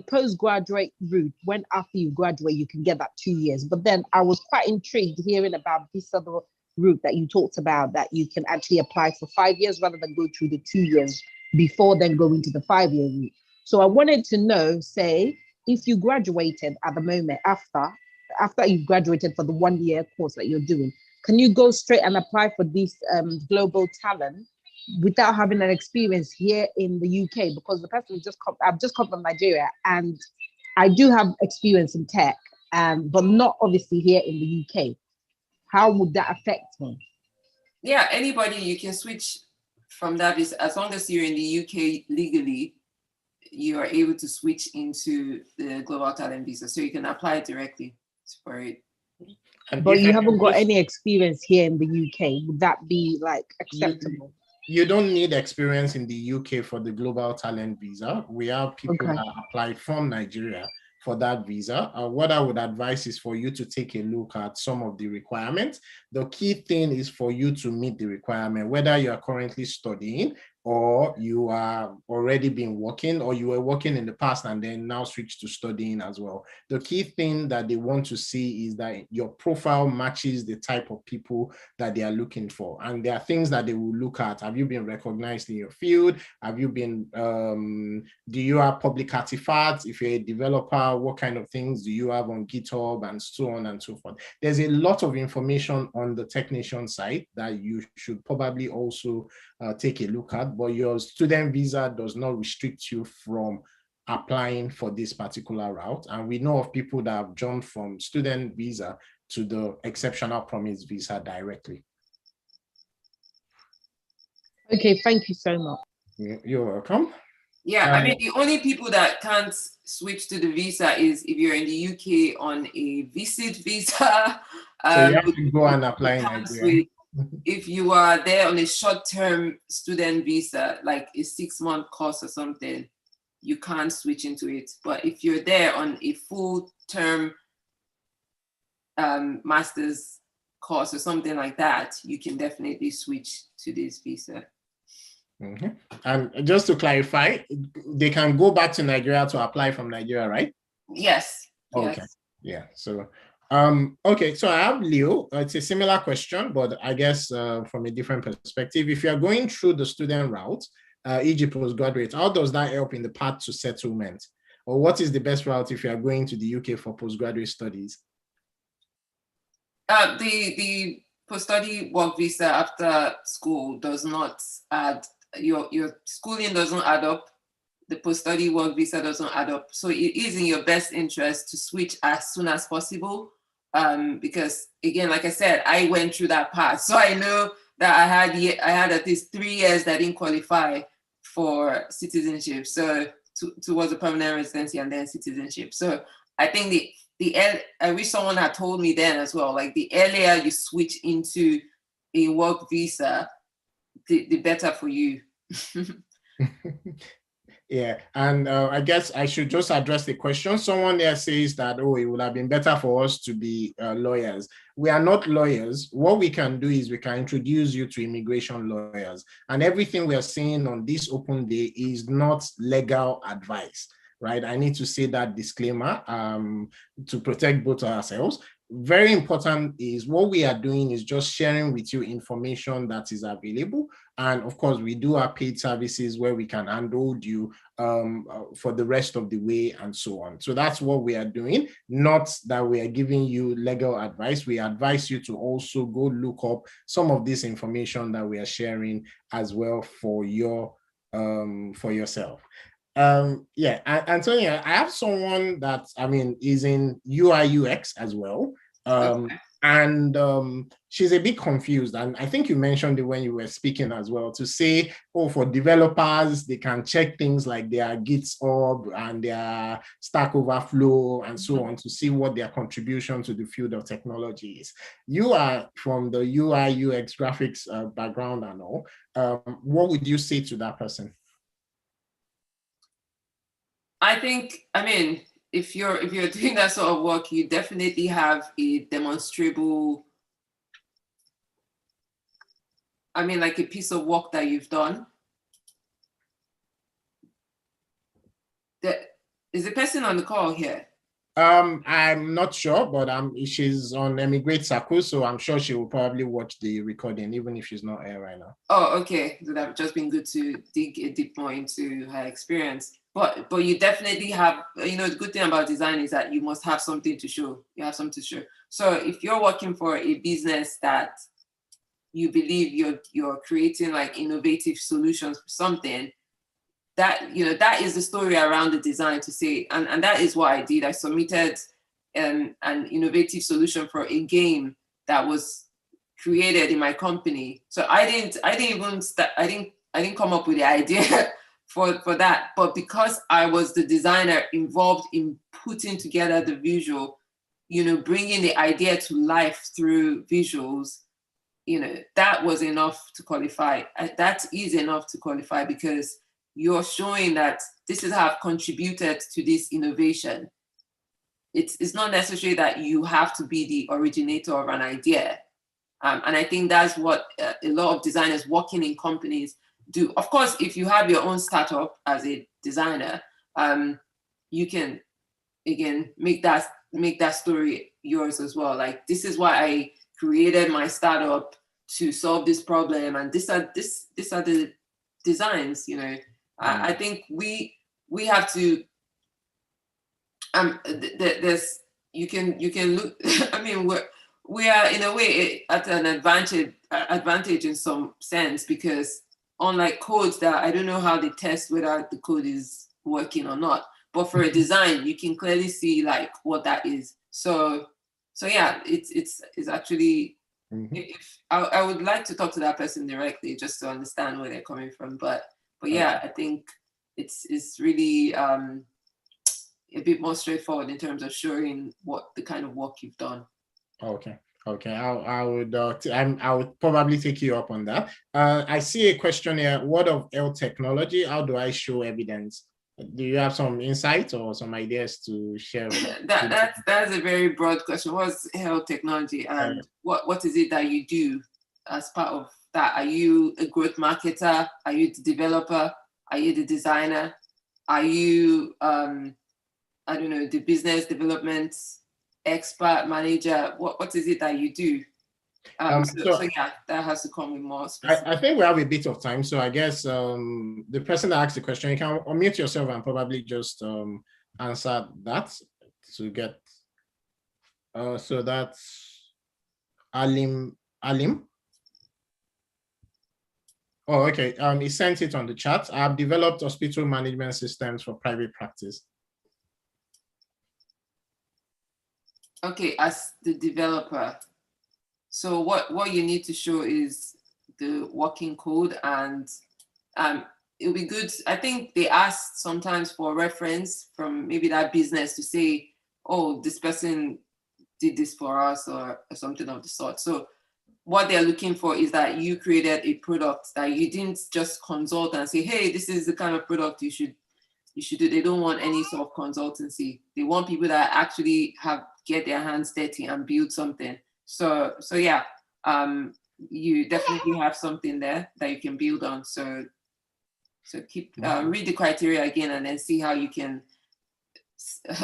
postgraduate route. When after you graduate you can get that 2 years, but then I was quite intrigued hearing about this other route that you talked about, that you can actually apply for 5 years rather than go through the 2 years before then going to the 5-year route. So I wanted to know, say, if you graduated at the moment, after you've graduated for the 1 year course that you're doing, can you go straight and apply for this global talent without having an experience here in the UK? Because the person I've just come from Nigeria, and I do have experience in tech, but not obviously here in the UK. How would that affect me? Yeah, anybody, you can switch from that. As long as you're in the UK legally, you are able to switch into the global talent visa. So you can apply directly for it. But you haven't got any experience here in the UK. Would that be like acceptable? You don't need experience in the UK for the global talent visa. We have people that apply from Nigeria for that visa. What I would advise is for you to take a look at some of the requirements. The key thing is for you to meet the requirement, whether you are currently studying or you are already been working, or you were working in the past and then now switch to studying as well. The key thing that they want to see is that your profile matches the type of people that they are looking for. And there are things that they will look at. Have you been recognized in your field? Have you been, do you have public artifacts? If you're a developer, what kind of things do you have on GitHub, and so on and so forth. There's a lot of information on the technician site that you should probably also take a look at, but your student visa does not restrict you from applying for this particular route. And we know of people that have jumped from student visa to the exceptional promise visa directly. Okay, thank you so much. You're welcome. Yeah, I mean, the only people that can't switch to the visa is if you're in the UK on a visit visa. So you have to go and apply in Nigeria. if you are there on a short-term student visa, like a 6-month course or something, you can't switch into it. But if you're there on a full-term master's course or something like that, you can definitely switch to this visa. Mm-hmm. And just to clarify, they can go back to Nigeria to apply from Nigeria, right? Yes. Okay. Yes. Yeah. So, okay. So I have Leo. It's a similar question, but I guess from a different perspective. If you are going through the student route, e.g. postgraduate, how does that help in the path to settlement? Or what is the best route if you are going to the UK for postgraduate studies? The post-study work visa after school does not add, your schooling doesn't add up. The post-study work visa doesn't add up. So it is in your best interest to switch as soon as possible. Because again, like I said, I went through that path. So I know that I had at least 3 years that didn't qualify for citizenship. So towards a permanent residency and then citizenship. So I think I wish someone had told me then as well, like the earlier you switch into a work visa, the better for you. Yeah, and I guess I should just address the question. Someone there says that, oh, it would have been better for us to be lawyers. We are not lawyers. What we can do is we can introduce you to immigration lawyers. And everything we are saying on this open day is not legal advice, right? I need to say that disclaimer to protect both ourselves. Very important is what we are doing is just sharing with you information that is available. And of course, we do our paid services where we can handhold you for the rest of the way and so on. So that's what we are doing, not that we are giving you legal advice. We advise you to also go look up some of this information that we are sharing as well for yourself. Yeah, Antonia, I have someone that is in UI UX as well. Okay. And she's a bit confused. And I think you mentioned it when you were speaking as well, to say, oh, for developers, they can check things like their GitHub and their Stack Overflow and so on to see what their contribution to the field of technology is. You are from the UI UX graphics background and all. What would you say to that person? I think, if you're doing that sort of work, you definitely have a demonstrable, like a piece of work that you've done. Is the person on the call here? I'm not sure, but she's on Emigrate Circle, so I'm sure she will probably watch the recording, even if she's not here right now. Oh, okay. So that would just been good to dig a bit more into her experience. But you definitely have, the good thing about design is that you must have something to show. You have something to show. So if you're working for a business that you believe you're creating like innovative solutions for something, that is the story around the design to say, and that is what I did. I submitted an innovative solution for a game that was created in my company. So I didn't come up with the idea for that, but because I was the designer involved in putting together the visual, bringing the idea to life through visuals, that was enough to qualify. That is enough to qualify because you're showing that this is how I've contributed to this innovation. It's not necessary that you have to be the originator of an idea. And I think that's what a lot of designers working in companies do. Of course, if you have your own startup as a designer, you can, again, make that story yours as well. Like, this is why I created my startup to solve this problem. And these are the designs, I think we have to, there's, you can look, we are in a way at an advantage in some sense, because unlike codes that I don't know how they test whether the code is working or not, but for a design, you can clearly see like what that is. So yeah, it's actually, if I would like to talk to that person directly just to understand where they're coming from, but yeah, I think it's really a bit more straightforward in terms of showing what the kind of work you've done. Okay. Okay, I would probably take you up on that. I see a question here. What of health technology? How do I show evidence? Do you have some insights or some ideas to share? That's a very broad question. What's health technology, and what is it that you do as part of that? Are you a growth marketer? Are you the developer? Are you the designer? Are you I don't know, the business development expert, manager? What is it that you do? So yeah, that has to come with more specific. I think we have a bit of time, so I guess the person that asked the question, you can unmute yourself and probably just answer that to get. So that's Alim. Oh, okay. He sent it on the chat. I've developed hospital management systems for private practice. Okay, as the developer. So what you need to show is the working code, and it'll be good. I think they ask sometimes for reference from maybe that business to say, oh, this person did this for us or something of the sort. So what they're looking for is that you created a product that you didn't just consult and say, hey, this is the kind of product you should do. They don't want any sort of consultancy. They want people that actually get their hands dirty and build something. So yeah, you definitely have something there that you can build on. So keep read the criteria again and then see how you can,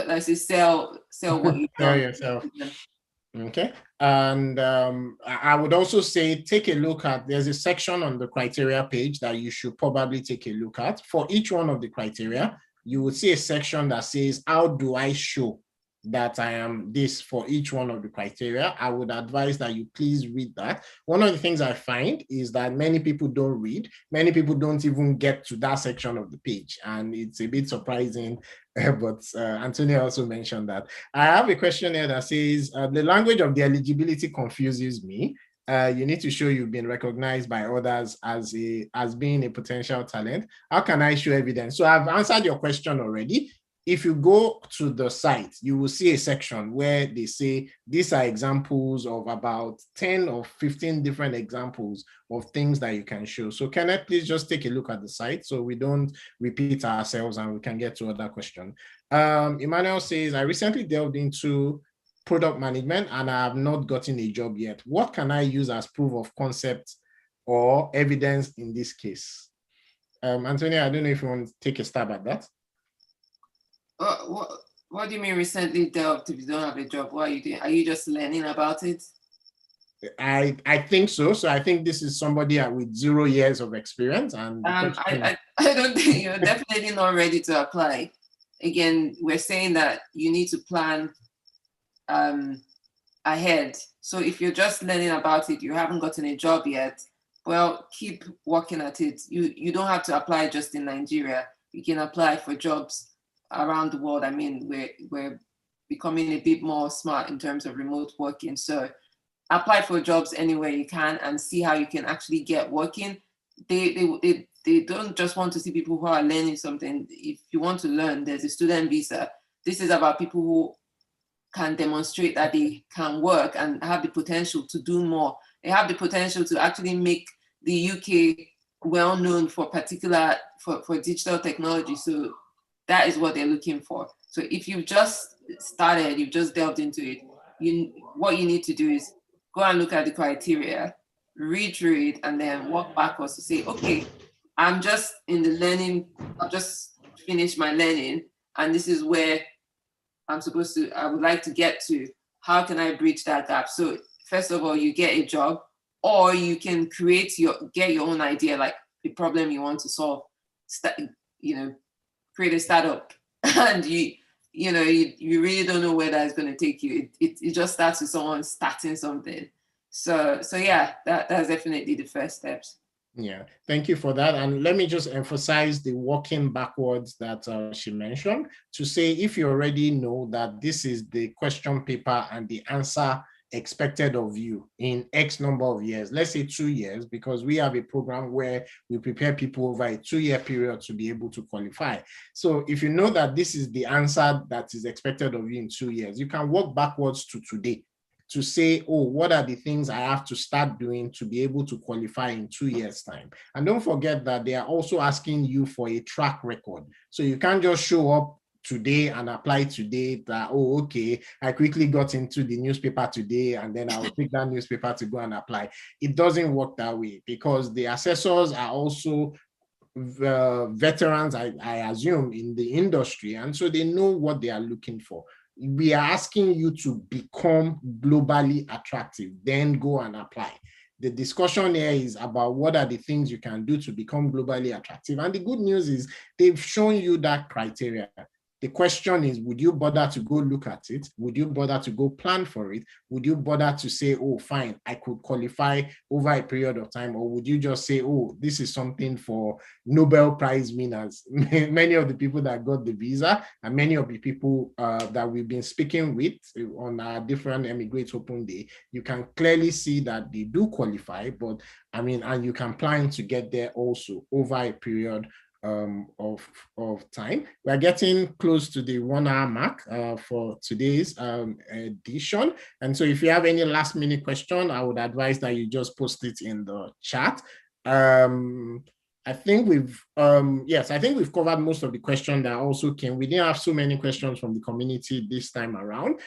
let's say, sell what you sell yourself. Okay, and I would also say take a look at, there's a section on the criteria page that you should probably take a look at. For each one of the criteria, you will see a section that says, how do I show that I am this for each one of the criteria? I would advise that you please read that. One of the things I find is that many people don't read. Many people don't even get to that section of the page, and it's a bit surprising. But Antonio also mentioned that. I have a question here that says, the language of the eligibility confuses me. You need to show you've been recognized by others as being a potential talent. How can I show evidence? So I've answered your question already. If you go to the site, you will see a section where they say these are examples of about 10 or 15 different examples of things that you can show. So Kenneth, please just take a look at the site so we don't repeat ourselves and we can get to other questions. Emmanuel says, I recently delved into product management and I have not gotten a job yet. What can I use as proof of concept or evidence in this case? Antonio, I don't know if you want to take a stab at that. What do you mean recently delved if you don't have a job? What are you doing? Are you just learning about it? I think so. So I think this is somebody with 0 years of experience. And I don't think you're definitely not ready to apply. Again, we're saying that you need to plan ahead. So if you're just learning about it, you haven't gotten a job yet, well, keep working at it. You don't have to apply just in Nigeria. You can apply for jobs around the world. I mean, we're becoming a bit more smart in terms of remote working. So apply for jobs anywhere you can and see how you can actually get working. They don't just want to see people who are learning something. If you want to learn, there's a student visa. This is about people who can demonstrate that they can work and have the potential to do more. They have the potential to actually make the UK well known for digital technology. So that is what they're looking for. So if you've just started, you've just delved into it, what you need to do is go and look at the criteria, read through it, and then walk backwards to say, okay, I'm just in the learning, I've just finished my learning, and this is where I would like to get to. How can I bridge that gap? So first of all, you get a job, or you can get your own idea, like the problem you want to solve. Create a startup, and you really don't know where that's going to take you. It just starts with someone starting something. So yeah, that's definitely the first steps. Yeah, thank you for that. And let me just emphasize the walking backwards that she mentioned, to say if you already know that this is the question paper and the answer expected of you in X number of years, let's say 2 years, because we have a program where we prepare people over a 2-year period to be able to qualify. So if you know that this is the answer that is expected of you in 2 years, you can walk backwards to today to say, oh, what are the things I have to start doing to be able to qualify in 2 years' time? And don't forget that they are also asking you for a track record. So you can't just show up today and apply today that, oh, okay, I quickly got into the newspaper today and then I'll pick that newspaper to go and apply. It doesn't work that way, because the assessors are also veterans, I assume, in the industry, and so they know what they are looking for. We are asking you to become globally attractive, then go and apply. The discussion here is about what are the things you can do to become globally attractive. And the good news is they've shown you that criteria. The question is, would you bother to go look at it? Would you bother to go plan for it? Would you bother to say, oh, fine, I could qualify over a period of time? Or would you just say, oh, this is something for Nobel Prize winners? Many of the people that got the visa and many of the people that we've been speaking with on our different Emigrate Open Day, you can clearly see that they do qualify, but I mean, and you can plan to get there also over a period of time. We're getting close to the 1 hour mark for today's edition. And so if you have any last minute question, I would advise that you just post it in the chat. I think we've, yes, I think we've covered most of the questions that also came. We didn't have so many questions from the community this time around.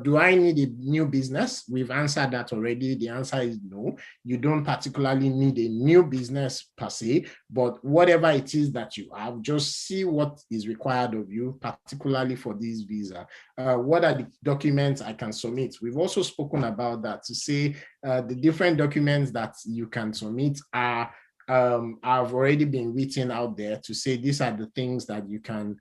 Do I need a new business? We've answered that already. The answer is no. You don't particularly need a new business per se, but whatever it is that you have, just see what is required of you, particularly for this visa. What are the documents I can submit? We've also spoken about that to say the different documents that you can submit are have already been written out there to say these are the things that you can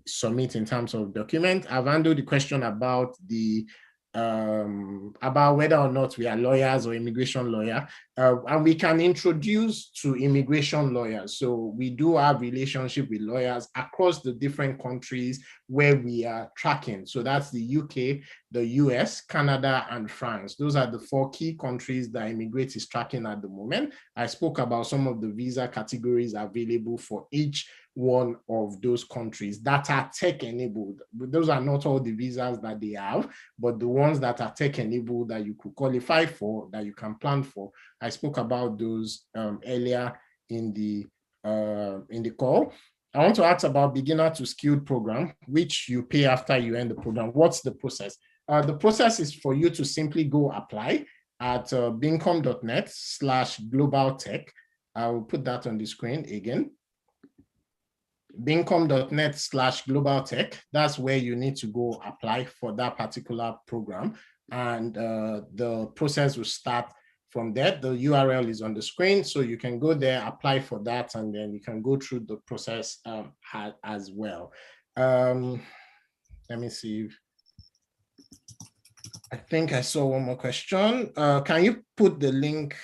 submit in terms of document. I've handled the question about the about whether or not we are lawyers or immigration lawyer, and we can introduce to immigration lawyers. So we do have relationship with lawyers across the different countries where we are tracking. So that's the UK, the US, Canada, and France. Those are the 4 key countries that Emigrate is tracking at the moment. I spoke about some of the visa categories available for each one of those countries that are tech-enabled. Those are not all the visas that they have, but the ones that are tech-enabled that you could qualify for, that you can plan for. I spoke about those earlier in the call. I want to ask about beginner to skilled program, which you pay after you end the program. What's the process? The process is for you to simply go apply at bincom.net/globaltech. I will put that on the screen again. bincom.net/globaltech. That's where you need to go apply for that particular program. And the process will start from there. The URL is on the screen, so you can go there, apply for that, and then you can go through the process as well. Let me see. I think I saw one more question. Can you put the link?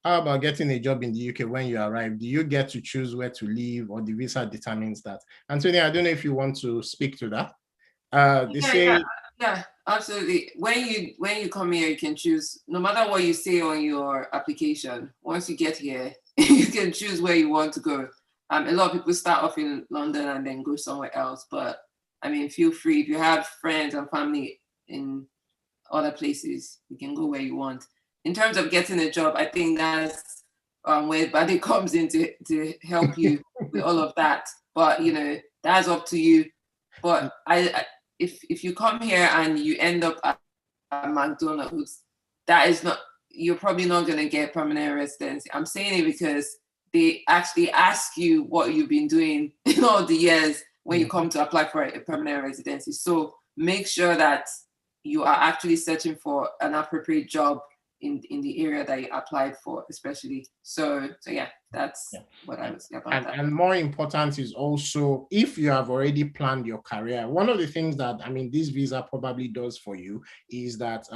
How about getting a job in the UK when you arrive? Do you get to choose where to live, or the visa determines that? Anthony, I don't know if you want to speak to that. Yeah, absolutely. When you come here, you can choose, no matter what you say on your application, once you get here, you can choose where you want to go. A lot of people start off in London and then go somewhere else, but I mean, feel free. If you have friends and family in other places, you can go where you want. In terms of getting a job, I think that's where Bade comes in to help you with all of that. But you know, that's up to you. But if you come here and you end up at McDonald's, that is not, you're probably not going to get permanent residency. I'm saying it because they actually ask you what you've been doing in all the years when you come to apply for a permanent residency. So make sure that you are actually searching for an appropriate job in the area that you applied for, especially. So yeah, that's what I would say about that. And more important is also, if you have already planned your career, one of the things that, I mean, this visa probably does for you is that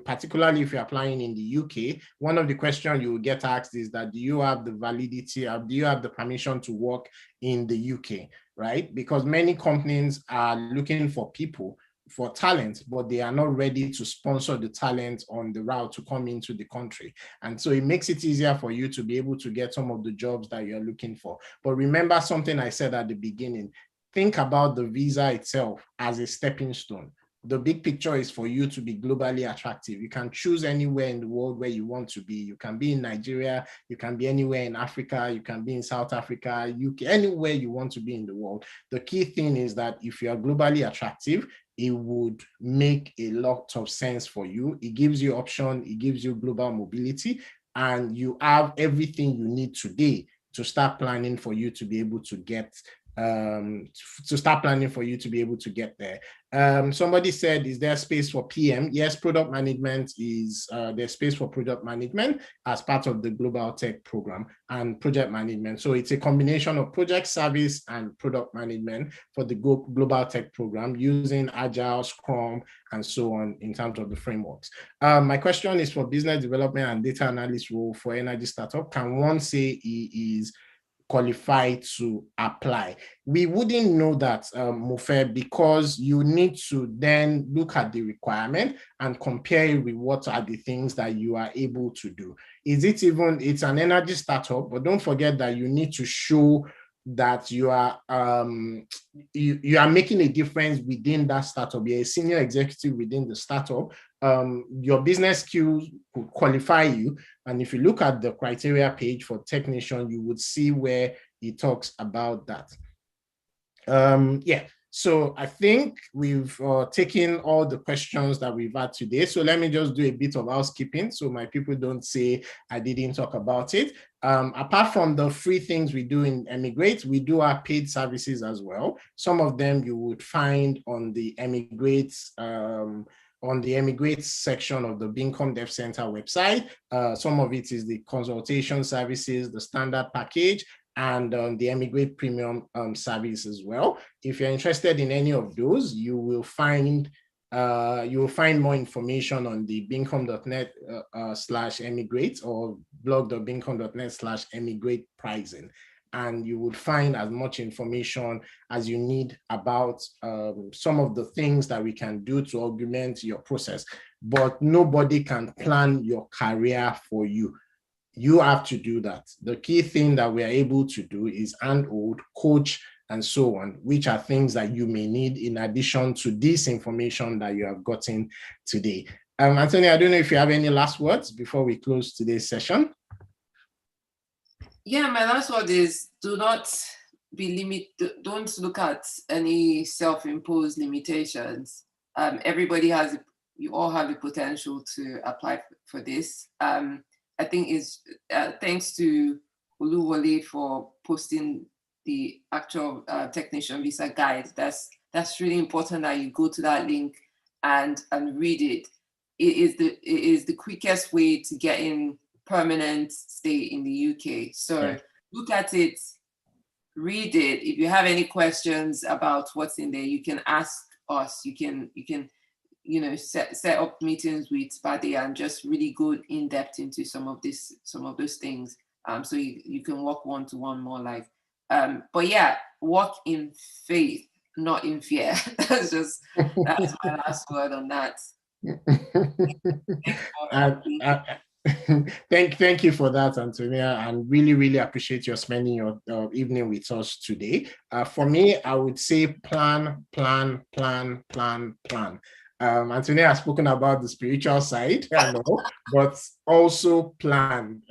particularly if you're applying in the UK, one of the questions you will get asked is that, do you have the validity, do you have the permission to work in the UK, right? Because many companies are looking for people, for talent, but they are not ready to sponsor the talent on the route to come into the country. And so it makes it easier for you to be able to get some of the jobs that you're looking for. But remember something I said at the beginning, think about the visa itself as a stepping stone. the big picture is for you to be globally attractive. You can choose anywhere in the world where you want to be. You can be in Nigeria, you can be anywhere in Africa, you can be in South Africa, UK, anywhere you want to be in the world. The key thing is that if you are globally attractive, it would make a lot of sense for you. It gives you option, it gives you global mobility, and you have everything you need today to start planning for you to be able to get there. Somebody said, is there space for PM? Yes, product management is, there's space for product management as part of the Global Tech program and project management. So it's a combination of project service and product management for the Global Tech program using Agile, Scrum, and so on in terms of the frameworks. My question is for business development and data analyst role for energy startup. Can one say he is qualified to apply? We wouldn't know that, Mofe, because you need to then look at the requirement and compare it with what are the things that you are able to do. It's an energy startup, but don't forget that you need to show that you are you are making a difference within that startup. You're a senior executive within the startup. Your business skills could qualify you. And if you look at the criteria page for technician, you would see where it talks about that. Yeah. So I think we've taken all the questions that we've had today. So let me just do a bit of housekeeping so my people don't say I didn't talk about it. Apart from the free things we do in Emigrate, we do our paid services as well. Some of them you would find on the Emigrate section of the Bincom Dev Center website. Some of it is the consultation services, the standard package, and the Emigrate Premium service as well. If you're interested in any of those, you will find more information on the bincom.net /emigrate or blog.bincom.net /emigrate pricing. And you would find as much information as you need about some of the things that we can do to augment your process. But nobody can plan your career for you. You have to do that. The key thing that we are able to do is handhold, coach, and so on, which are things that you may need in addition to this information that you have gotten today. Anthony, I don't know if you have any last words before we close today's session. Yeah, my last word is don't look at any self-imposed limitations. You all have the potential to apply for this. I think it's thanks to Oluwole for posting the actual technician visa guide. That's really important that you go to that link and read it. It is the quickest way to get in permanent stay in the UK. So look at it, read it. If you have any questions about what's in there, you can ask us. You can set up meetings with Bade and just really go in depth into some of those things. So you can work one-to-one more like. But yeah, walk in faith, not in fear. That's my last word on that. Thank you for that, Antonia, and really appreciate your spending your evening with us today. For me, I would say plan. Antonia has spoken about the spiritual side, I know, but also plan.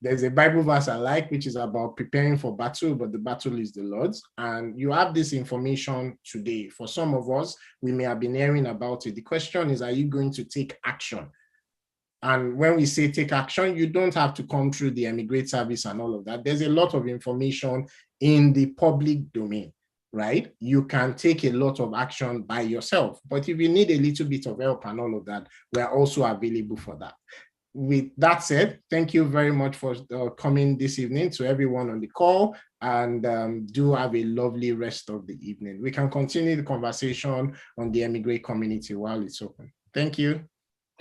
There's a Bible verse I like, which is about preparing for battle, but the battle is the Lord's. And you have this information today. For some of us, we may have been hearing about it. The question is, are you going to take action? And when we say take action, you don't have to come through the Emigrate service and all of that. There's a lot of information in the public domain, right? You can take a lot of action by yourself. But if you need a little bit of help and all of that, we're also available for that. With that said, thank you very much for coming this evening to everyone on the call, and do have a lovely rest of the evening. We can continue the conversation on the Emigrate community while it's open. Thank you.